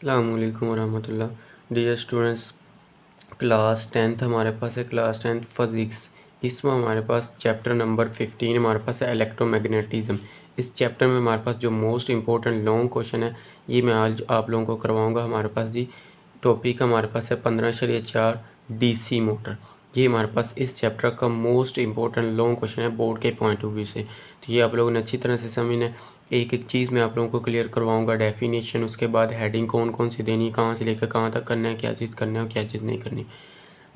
अस्सलामुअलैकुम वरहमतुल्लाह। Dear students, class tenth हमारे पास है, क्लास टेंथ फिज़िक्स। इसमें हमारे पास चैप्टर नंबर 15 हमारे पास है इलेक्ट्रोमैग्नेटिज़्म। इस चैप्टर में हमारे पास जो मोस्ट इंपॉर्टेंट लॉन्ग क्वेश्चन है ये मैं आज आप लोगों को करवाऊंगा। हमारे पास जी टॉपिक हमारे पास है 15/4 डीसी मोटर। ये हमारे पास इस चैप्टर का मोस्ट इंपॉर्टेंट लॉन्ग क्वेश्चन है बोर्ड के पॉइंट ऑफ व्यू से। तो ये आप लोगों ने अच्छी तरह से समझना है। एक एक चीज़ मैं आप लोगों को क्लियर करवाऊंगा, डेफिनेशन, उसके बाद हेडिंग कौन कौन सी देनी, कहाँ से लेकर कहाँ तक करना है, क्या चीज़ करना है और क्या चीज़ नहीं करनी,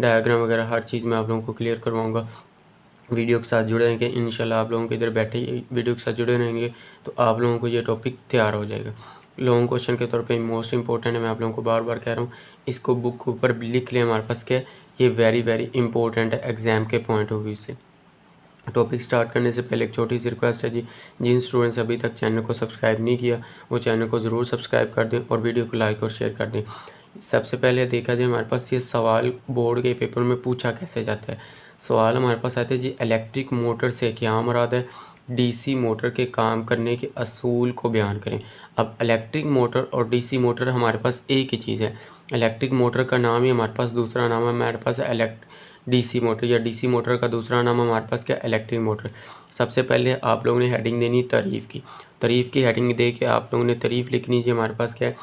डायग्राम वगैरह हर चीज़ मैं आप लोगों को क्लियर करवाऊंगा। वीडियो के साथ जुड़े रहेंगे इंशाल्लाह। आप लोगों के इधर बैठे ही वीडियो के साथ जुड़े रहेंगे तो आप लोगों को ये टॉपिक तैयार हो जाएगा। लॉन्ग क्वेश्चन के तौर पे मोस्ट इंपॉर्टेंट है, मैं आप लोगों को बार बार कह रहा हूँ। इसको बुक के ऊपर लिख लें, हमारे पास क्या है, ये वेरी वेरी इंपॉर्टेंट है एग्ज़ाम के पॉइंट ऑफ व्यू से। टॉपिक स्टार्ट करने से पहले एक छोटी सी रिक्वेस्ट है जी, जिन स्टूडेंट्स अभी तक चैनल को सब्सक्राइब नहीं किया वो चैनल को ज़रूर सब्सक्राइब कर दें और वीडियो को लाइक और शेयर कर दें। सबसे पहले देखा जाए हमारे पास ये सवाल बोर्ड के पेपर में पूछा कैसे जाता है। सवाल हमारे पास आते हैं जी, इलेक्ट्रिक मोटर से क्या मुराद है, डीसी मोटर के काम करने के असूल को बयान करें। अब इलेक्ट्रिक मोटर और डीसी मोटर हमारे पास एक ही चीज़ है। इलेक्ट्रिक मोटर का नाम ही हमारे पास, दूसरा नाम है हमारे पास डीसी मोटर, या डीसी मोटर का दूसरा नाम हमारे पास क्या, इलेक्ट्रिक मोटर। सबसे पहले आप लोगों ने हेडिंग देनी तारीफ़ की। तारीफ़ की हेडिंग दे के आप लोगों ने तारीफ़ लिखनी है। हमारे पास क्या है,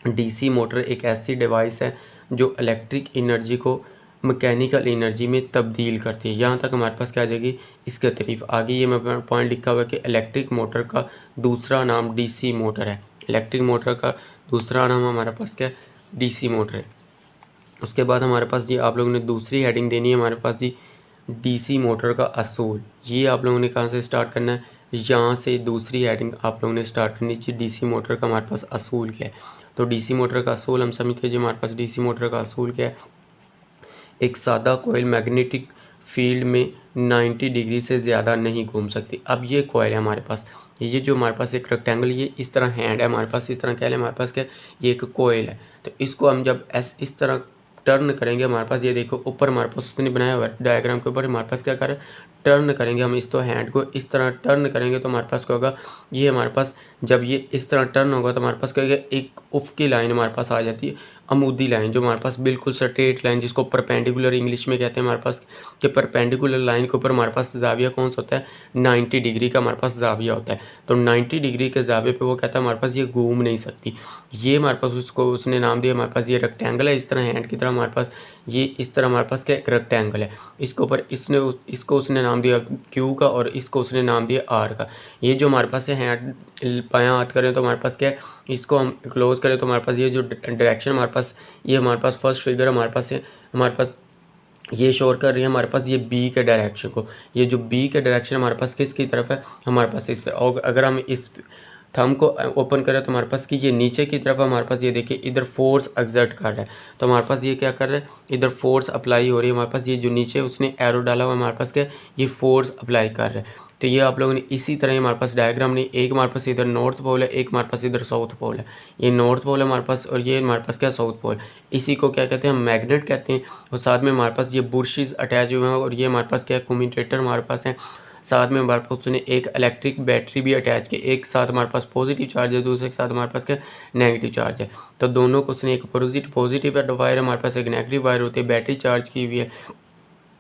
डीसी मोटर एक ऐसी डिवाइस है जो इलेक्ट्रिक एनर्जी को मैकेनिकल एनर्जी में तब्दील करती है। यहाँ तक हमारे पास क्या आ जाएगी, इसका तारीफ़। आगे ये मैं पॉइंट लिखा हुआ है कि इलेक्ट्रिक मोटर का दूसरा नाम डीसी मोटर है। इलेक्ट्रिक मोटर का दूसरा नाम हमारे पास क्या है, डीसी मोटर है। उसके बाद हमारे पास जी आप लोगों ने दूसरी हेडिंग देनी है हमारे पास जी, डीसी मोटर का असूल। ये आप लोगों ने कहाँ से स्टार्ट करना है, यहाँ से दूसरी हेडिंग आप लोगों ने स्टार्ट करनी चाहिए। डीसी मोटर का हमारे पास असूल क्या है, तो डीसी मोटर का असूल हम समझते हैं जी। हमारे पास डीसी मोटर का असूल क्या है, एक सादा कोयल मैग्नेटिक फील्ड में 90 डिग्री से ज़्यादा नहीं घूम सकती। अब ये कोयल है हमारे पास, ये जो हमारे पास एक रेक्टेंगल, ये इस तरह हैंड है हमारे पास, इस तरह कह लें हमारे पास क्या, ये एक कोयल है। तो इसको हम जब इस तरह टर्न करेंगे, हमारे पास ये देखो ऊपर हमारे पास उसने बनाया हुआ है डायग्राम के ऊपर, हमारे पास क्या कर रहे हैं, टर्न करेंगे हम इस तो हैंड को इस तरह टर्न करेंगे तो हमारे पास क्या होगा, ये हमारे पास जब ये इस तरह टर्न होगा तो हमारे पास क्या होगा, एक उफ़क़ी लाइन हमारे पास आ जाती है, अमूदी लाइन, जो हमारे पास बिल्कुल स्ट्रेट लाइन, जिसको परपेंडिकुलर इंग्लिश में कहते हैं हमारे पास, कि परपेंडिकुलर लाइन के ऊपर हमारे पास ज़ाविया कौन सा होता है, 90 डिग्री का हमारे पास ज़ाविया होता है। तो 90 डिग्री के ज़ाविये पे वो कहता है हमारे पास ये घूम नहीं सकती। ये हमारे पास उसको उसने नाम दिया, हमारे पास ये रेक्टेंगल है, इस तरह हैंड की तरह हमारे पास ये इस तरह हमारे पास क्या एक रेक्टेंगल है। इसके ऊपर इसको उसने नाम दिया क्यू का और इसको उसने नाम दिया आर का। ये जो हमारे पास है हैंड बायां हाथ करें तो हमारे पास क्या है, इसको हम क्लोज करें तो हमारे पास ये जो डायरेक्शन हमारे पास, ये हमारे पास फर्स्ट फिगर हमारे पास है, हमारे पास ये शोर कर रही है हमारे पास ये बी के डायरेक्शन को। ये जो बी के डायरेक्शन हमारे पास किसकी तरफ है, हमारे पास इस, और अगर हम इस थंब को ओपन करें तो हमारे पास कि ये नीचे की तरफ हमारे पास ये देखिए इधर फोर्स एक्सर्ट कर रहा है। तो हमारे पास ये क्या कर रहा है, इधर फोर्स अप्लाई हो रही है हमारे पास। ये जो नीचे उसने एरो डाला हुआ हमारे पास क्या, ये फोर्स अप्लाई कर रहा है। तो ये आप लोगों ने इसी तरह हमारे पास डायग्राम नहीं, एक हमारे पास इधर नॉर्थ पोल है, एक हमारे पास इधर साउथ पोल है। ये नॉर्थ पोल है हमारे पास और ये हमारे पास क्या साउथ पोल। इसी को क्या कहते हैं, हम मैग्नेट कहते हैं। और साथ में हमारे पास ये बुर्शेस अटैच हुए हैं और ये हमारे पास क्या कम्यूटेटर हमारे पास है। साथ में हमारे पास उसने एक इलेक्ट्रिक बैटरी भी अटैच की, एक साथ हमारे पास पॉजिटिव चार्ज है, दूसरे के साथ हमारे पास क्या नेगेटिव चार्ज है। तो दोनों को उसने एक पॉजिटिव वायर हमारे पास, एक नेगेटिव वायर होती है, बैटरी चार्ज की हुई है।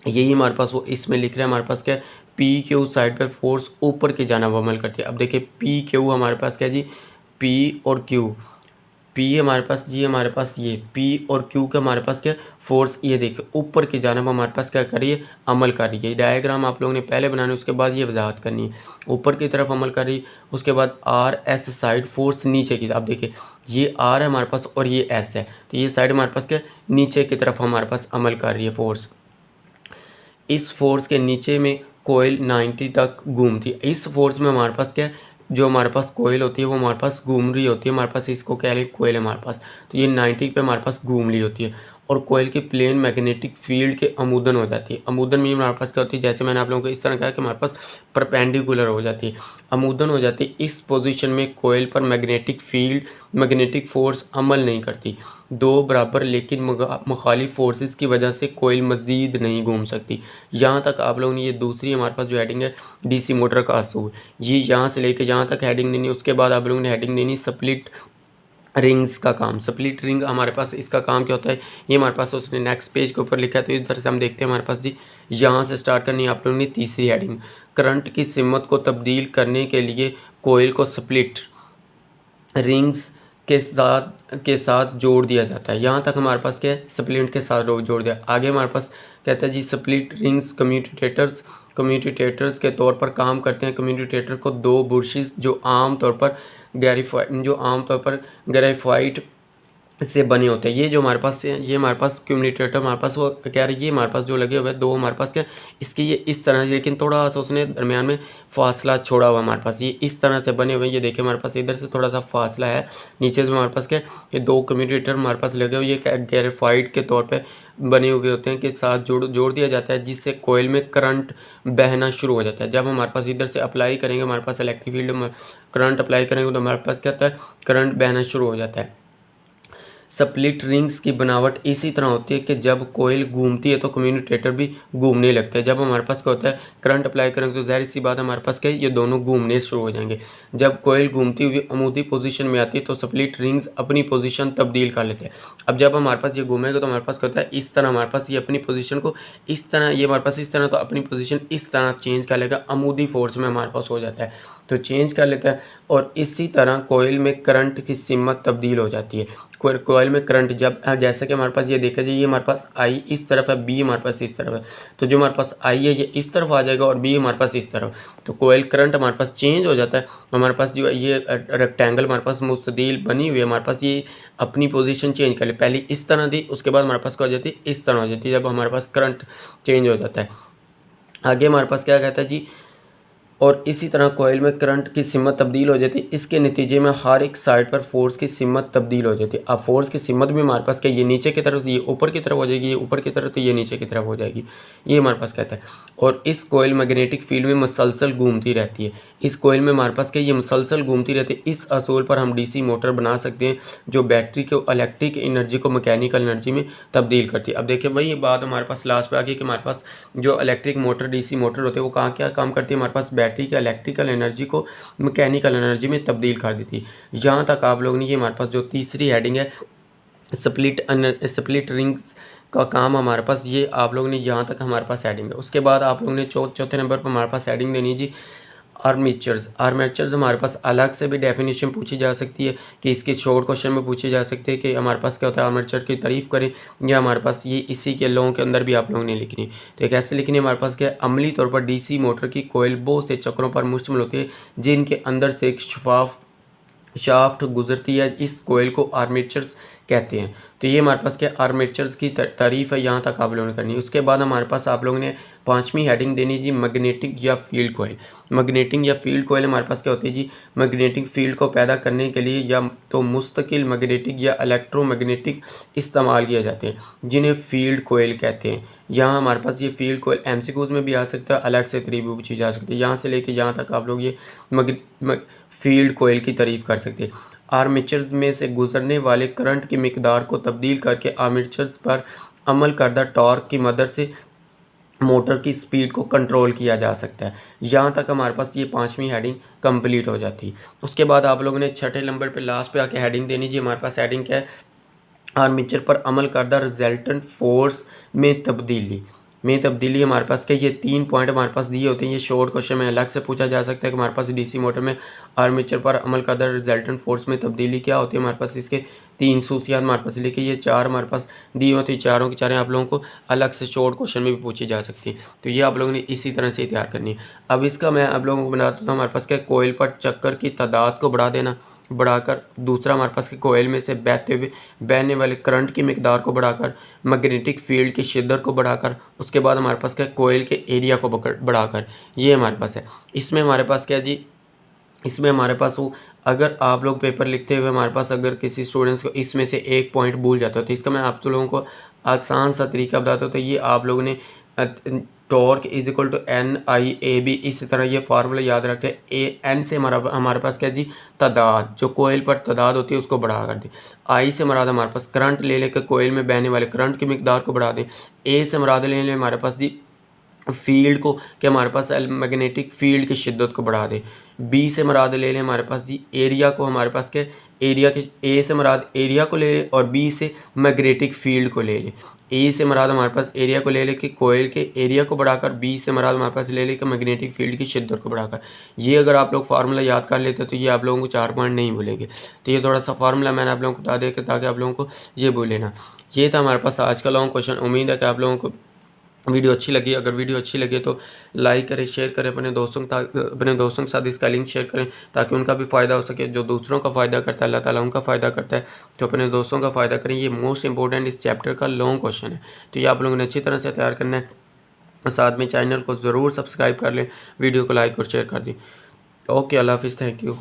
यही हमारे पास वो इसमें लिख रहे हैं हमारे पास क्या, पी क्यू साइड पर फोर्स ऊपर की जानिब अमल करती है। अब देखिए पी क्यू हमारे पास क्या जी, पी और क्यू, पी हमारे पास जी, हमारे पास ये पी और क्यू का हमारे पास क्या फोर्स, ये देखिए ऊपर की जानिब हमारे पास क्या कर रही है, अमल कर रही है। डायग्राम आप लोगों ने पहले बनाना है, उसके बाद ये वजाहत करनी है। ऊपर की तरफ अमल कर रही है, उसके बाद आर एस साइड फोर्स नीचे की, आप देखिए ये आर है हमारे पास और ये एस है, तो ये साइड हमारे पास क्या नीचे की तरफ हमारे पास अमल कर रही है फोर्स। इस फोर्स के नीचे में कोयल 90 तक घूमती है। इस फोर्स में हमारे पास क्या, जो हमारे पास कोयल होती है वो हमारे पास घूम रही होती है, हमारे पास इसको क्या है कोयल है हमारे पास, तो ये 90 पे हमारे पास घूम रही होती है और कोयल की प्लेन मैग्नेटिक फील्ड के अमूदन हो जाती है। अमूदन में हमारे पास क्या होती है, जैसे मैंने आप लोगों को इस तरह कहा कि हमारे पास परपेंडिकुलर हो जाती है, अमूदन हो जाती है। इस पोजीशन में कोयल पर मैग्नेटिक फील्ड, मैग्नेटिक फोर्स अमल नहीं करती। दो बराबर लेकिन मुखालिफ फोर्सेस की वजह से कोयल मज़ीद नहीं घूम सकती। यहाँ तक आप लोगों ने ये दूसरी हमारे पास जो हेडिंग है डीसी मोटर का असूल, ये यहाँ से लेकर यहाँ तक हेडिंग देनी। उसके बाद आप लोगों ने हेडिंग देनी स्प्लिट रिंग्स का काम, स्प्लिट रिंग हमारे पास इसका काम क्या होता है, ये हमारे पास उसने नेक्स्ट पेज के ऊपर लिखा है। तो इस तरह से हम देखते हैं हमारे पास जी, यहाँ से स्टार्ट करनी है आप लोगों ने तीसरी हेडिंग, करंट की सिमत को तब्दील करने के लिए कोयल को स्प्लिट रिंग्स के साथ जोड़ दिया जाता है। यहाँ तक हमारे पास क्या है, स्प्लिट के साथ जोड़ दिया। आगे हमारे पास कहता है जी, स्प्लिट रिंग्स कम्यूटेटर्स के तौर पर काम करते हैं। कम्यूटेटर को दो बुर्शिस जो आमतौर पर ग्रेफाइट से बने होते हैं। ये जो हमारे पास है, ये हमारे पास कम्यूटेटर हमारे पास वो क्या है, ये हमारे पास जो लगे हुए हैं दो हमारे पास क्या, इसके ये इस तरह, लेकिन थोड़ा सा उसने दरमियान में फासला छोड़ा हुआ हमारे पास, ये इस तरह से बने हुए हैं। ये देखिए हमारे पास इधर से थोड़ा सा फासला है, नीचे से हमारे पास क्या, ये दो कम्यूटेटर हमारे पास लगे हुए, ये ग्रेफाइट के तौर पर बने हुए होते हैं, के साथ जोड़ दिया जाता है, जिससे कोयल में करंट बहना शुरू हो जाता है। जब हमारे पास इधर से अप्लाई करेंगे, हमारे पास इलेक्ट्रिक फील्ड में करंट अप्लाई करेंगे तो हमारे पास क्या होता है, करंट बहना शुरू हो जाता है। स्प्लिट रिंग्स की बनावट इसी तरह होती है कि जब कोयल घूमती है तो कम्यूटेटर भी घूमने लगते हैं। जब हमारे पास क्या होता है, करंट अप्लाई करेंगे तो ज़ाहिर सी बात हमारे पास क्या है, ये दोनों घूमने शुरू हो जाएंगे। जब कोयल घूमती हुई अमूदी पोजीशन में आती है तो स्प्लिट रिंग्स अपनी पोजीशन तब्दील कर लेते हैं। अब जब हमारे पास ये घूमेगा तो हमारे पास क्या होता है, इस तरह हमारे पास ये अपनी पोजीशन को इस तरह, ये हमारे पास इस तरह, तो अपनी पोजीशन इस तरह चेंज कर लेगा, अमूदी फोर्स में हमारे पास हो जाता है, तो चेंज कर लेता है। और इसी तरह कोयल में करंट की सिमत तब्दील हो जाती है। कोयल में करंट जब, जैसे कि हमारे पास ये देखा जाए, ये हमारे पास आई इस तरफ है, बी हमारे पास इस तरफ है, तो जो हमारे पास आई है ये इस तरफ आ जाएगा और बी हमारे पास इस तरफ, तो कोयल करंट हमारे पास चेंज हो जाता है। हमारे पास जो ये रेक्टेंगल हमारे पास मुस्ततील बनी हुई है, हमारे पास ये अपनी पोजीशन चेंज कर ले, पहले इस तरह थी, उसके बाद हमारे पास क्या हो जाती है, इस तरह हो जाती है, जब हमारे पास करंट चेंज हो जाता है। आगे हमारे पास क्या कहता है जी, और इसी तरह कोयल में करंट की सिमत तब्दील हो जाती है। इसके नतीजे में हर एक साइड पर फोर्स की सिमत तब्दील हो जाती है। अब फोर्स की सिमत भी हमारे पास क्या, ये नीचे की तरफ, ये ऊपर की तरफ हो जाएगी, ये ऊपर की तरफ, तो ये नीचे की तरफ हो जाएगी, ये हमारे पास कहता है। और इस कोयल मैग्नेटिक फील्ड में मुसलसल घूमती रहती है। इस कोयल में हमारे पास क्या, ये मुसलसल घूमती रहती है। इस असूल पर हम डीसी मोटर बना सकते हैं जो बैटरी को इलेक्ट्रिक एनर्जी को मैकेनिकल एनर्जी में तब्दील करती है। अब देखिए भाई, ये बात हमारे पास लास्ट पे आ गई कि हमारे पास जो इलेक्ट्रिक मोटर डीसी मोटर होते हैं वो कहाँ क्या काम करती है, हमारे पास बैटरी के इलेक्ट्रिकल एनर्जी को मैकेनिकल एनर्जी में तब्दील कर देती है। यहाँ तक आप लोगों ने, ये हमारे पास जो तीसरी हेडिंग है, स्प्लिट रिंग्स का काम हमारे पास, ये आप लोगों ने यहाँ तक हमारे पास हेडिंग है। उसके बाद आप लोगों ने चौथे नंबर पर हमारे पास हेडिंग देनी है जी, आर्मेचर्स हमारे पास अलग से भी डेफिनेशन पूछी जा सकती है कि इसके शॉर्ट क्वेश्चन में पूछी जा सकती है कि हमारे पास क्या होता है, आर्मेचर की तारीफ करें, या हमारे पास ये इसी के लॉ के अंदर भी आप लोगों ने लिखनी है। तो एक ऐसे लिखनी है, हमारे पास क्या है, अमली तौर पर डीसी मोटर की कोयल बहुत से चक्रों पर मुश्तमिल होती है जिनके अंदर से एक शाफ्ट गुजरती है। इस कोयल को आर्मेचर्स कहते हैं। तो ये हमारे पास क्या, आर्मेचर्स की तारीफ है, यहाँ तक आप लोगों ने करनी है। उसके बाद हमारे पास आप लोगों ने पांचवी हेडिंग देनी जी, मैग्नेटिक या फील्ड कोयल। मैग्नेटिक या फील्ड कोयल हमारे पास क्या होती है जी, मैग्नेटिक फील्ड को पैदा करने के लिए या तो मुस्तकिल मैग्नेटिक या इलेक्ट्रोमैग्नेटिक इस्तेमाल किए जाते हैं, जिन्हें फील्ड कोयल कहते हैं। यहाँ हमारे पास ये फील्ड कोयल एमसीक्यूज में भी आ सकता है, अलग से तारीफ भी पूछी जा सकती है। यहाँ से लेके यहाँ तक आप लोग ये फील्ड कोयल की तारीफ कर सकते हैं। आर्मेचर्स में से गुजरने वाले करंट की मिकदार को तब्दील करके आर्मेचर्स पर अमल करदा टॉर्क की मदद से मोटर की स्पीड को कंट्रोल किया जा सकता है। यहाँ तक हमारे पास ये पांचवी हेडिंग कंप्लीट हो जाती है। उसके बाद आप लोगों ने छठे नंबर पे लास्ट पे आके हेडिंग देनी जी, हमारे पास हेडिंग क्या है, आर्मेचर पर अमल करदा रिजल्टेंट फोर्स में तब्दीली हमारे पास क्या, ये 3 पॉइंट हमारे पास दिए होते हैं। ये शॉर्ट क्वेश्चन में अलग से पूछा जा सकता है कि हमारे पास डीसी मोटर में आर्मेचर पर अमल करदा रिजल्टेंट फोर्स में तब्दीली क्या होती है। हमारे पास इसके 3 सूसियात हमारे पास लेके ये 4 हमारे पास दिए होते हैं, चारों के चारें आप लोगों को अलग से शॉर्ट क्वेश्चन में भी पूछी जा सकती है। तो ये आप लोगों ने इसी तरह से तैयार करनी है। अब इसका मैं आप लोगों को बनाता हूँ, हमारे पास क्या, कोयल पर चक्कर की तादाद को बढ़ाकर, दूसरा हमारे पास कि कोयल में से बहने वाले करंट की मिकदार को बढ़ाकर, मैग्नेटिक फील्ड की शिद्दत को बढ़ाकर, उसके बाद हमारे पास क्या, कोयल के एरिया को बढ़ाकर, ये हमारे पास है। इसमें हमारे पास क्या जी, इसमें हमारे पास वो, अगर आप लोग पेपर लिखते हुए हमारे पास अगर किसी स्टूडेंट्स को इसमें से एक पॉइंट भूल जाता है तो इसका मैं आप लोगों को आसान सा तरीका बताता हूँ। तो ये आप लोगों ने torque is equal to NIAB, इसी तरह ये फार्मूला याद रखें। N से हमारे पास क्या जी, तादाद, जो कोयल पर तादाद होती है उसको बढ़ा कर दें। I से मराद हमारे पास करंट ले लेकर कोयल में बहने वाले करंट की मिकदार को बढ़ा दें। A से मराद ले लें हमारे पास जी फील्ड को, कि हमारे पास मैग्नेटिक फील्ड की शिद्दत को बढ़ा दें। बी से मराद ले लें हमारे पास जी एरिया को, हमारे पास के एरिया के ए से मुराद एरिया को ले ले और बी से मैग्नेटिक फील्ड को ले ले। ए से मुराद हमारे पास एरिया को ले ले कि कोयल के एरिया को बढ़ाकर, बी से मुराद हमारे पास ले ले कि मैग्नेटिक फील्ड की शिद्दत को बढ़ाकर। ये अगर आप लोग फार्मूला याद कर लेते तो ये आप लोगों को 4 पॉइंट नहीं भूलेंगे। तो ये थोड़ा सा फार्मूला मैंने आप लोगों को बता दिया ताकि आप लोगों को ये भूले ना। ये था हमारे पास आज का लॉन्ग क्वेश्चन। उम्मीद है कि आप लोगों को वीडियो अच्छी लगी। अगर वीडियो अच्छी लगे तो लाइक करें, शेयर करें, अपने दोस्तों के साथ इसका लिंक शेयर करें ताकि उनका भी फ़ायदा हो सके। जो दूसरों का फ़ायदा करता है अल्लाह ताला उनका फ़ायदा करता है, तो अपने दोस्तों का फ़ायदा करें। ये मोस्ट इंपॉर्टेंट इस चैप्टर का लॉन्ग क्वेश्चन है, तो ये आप लोगों ने अच्छी तरह से तैयार करना है। साथ में चैनल को ज़रूर सब्सक्राइब कर लें, वीडियो को लाइक और शेयर कर दें। ओके, अल्लाह हाफिज़, थैंक यू।